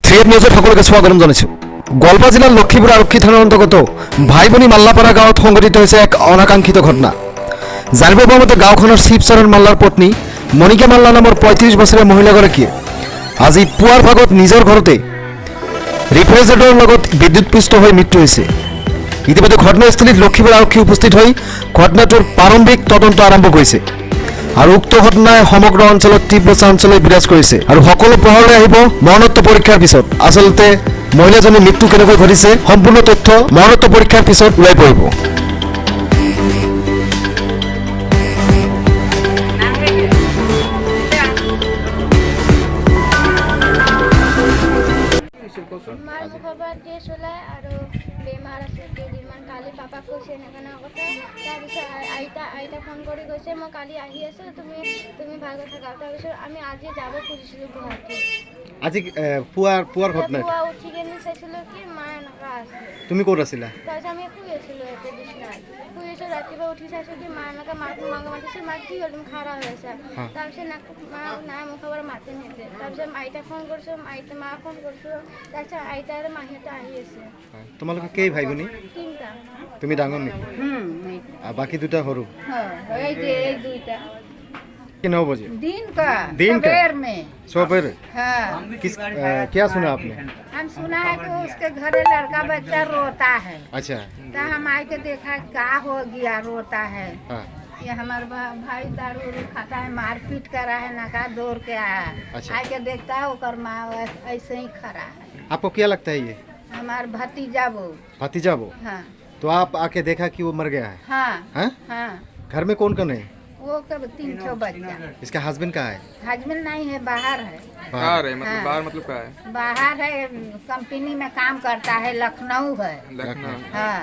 থ্ৰিএড নিউজত সকলোকে স্বাগতম জনাইছোঁ। গোৱালপাৰা জিলাৰ লক্ষীপুৰ আৰক্ষী থানাৰ অন্তৰ্গত ভাই ভনী মাল্লাপাৰা গাঁৱত সংঘটিত হৈছে এক অনাকাংক্ষিত ঘটনা। জানিব পৰা মতে গাঁওখনৰ শিৱচৰণ মাল্লাৰ পত্নী মণিকা মাল্লা নামৰ ৩৫ বছৰীয়া মহিলাগৰাকীয়ে আজি পুৱাৰ ভাগত নিজৰ ঘৰতে ৰিফ্ৰিজাৰেটৰৰ লগত বিদ্যুৎপৃষ্ট হৈ মৃত্যু হৈছে। ইতিমধ্যে ঘটনাস্থলীত লক্ষীপুৰ আৰক্ষী উপস্থিত হৈ ঘটনাটোৰ প্ৰাৰম্ভিক তদন্ত আৰম্ভ কৰিছে আৰু উক্ত ঘটনাই সমগ্ৰ অঞ্চলত তীব্ৰ চাঞ্চল্য বিৰাজ কৰিছে আৰু সকলো পোহৰলৈ আহিব মৰণোত্তৰ পৰীক্ষাৰ পিছত। আচলতে মহিলাজনীৰ মৃত্যু কেনেকৈ ঘটিছে সম্পূৰ্ণ তথ্য মৰণোত্তৰ পৰীক্ষাৰ পিছত ওলাই পৰিব। মাৰ মুখৰ পৰা তেজ ওলাই আৰু বেমাৰ আছে কেইদিনমান। কালি পাপাক কৈছে এনেকৈ কথা। তাৰপিছত আইতা ফোন কৰি কৈছে মই কালি আহি আছোঁ, তুমি ভালকৈ থাকা। তাৰপিছত আমি আজি যাব খুজিছিলোঁ গুৱাহাটী। আজি পুৱাৰ ঘটনা পুৱা উঠি কিনে চাইছিলোঁ কি মা এনেকুৱা আছে। তুমি ক'ত আছিলা? তাৰপিছত আমি শুই আছিলোঁ ইয়াতে বিচনাত। শুই আছোঁ, ৰাতিপুৱা উঠি চাইছোঁ কি মা এনেকৈ মাক মাতিছে, মাক কি হ'ল তুমি খাৰা হৈ আছা? তাৰপিছত মা নাই মুখৰ পৰা মাতি নিদিয়ে। তাৰপিছত আইতাক ফোন কৰিছোঁ, মা ফোন কৰিছোঁ। তাৰপিছত আইতা আৰু মাহীহঁতে আহি আছে। তোমালোকে কেই ভাই ভনী? তিনিটা। তুমি ডাঙৰ নেকি? বাকি দুটা সৰু? এই যে এই দুইটা कि 9 बजे दिन का सवेर में सवेरे हाँ। क्या सुना आपने? हम सुना है कि उसके घरे लड़का बच्चा रोता है, अच्छा तो हम आए के देखा क्या हो गया रोता है। हाँ ये हमारे भाई दारू उरू खाता है, मारपीट करा है, नका दौड़ के आया। अच्छा। आए के देखता है ओकर माँ ऐसे ही खड़ा है। आपको क्या लगता है ये हमार भतीजा वो। भतीजा वो? हाँ तो आप आके देखा कि वो मर गया है? हाँ हाँ? हाँ। घर में कौन कौन है? वो कब 3 बच्चा। इसका हस्बैंड कहाँ है? हस्बैंड नहीं है, बाहर है। बाहर है मतलब हाँ। बाहर मतलब क्या है? बाहर है, कंपनी में काम करता है, लखनऊ है। लखनऊ। हाँ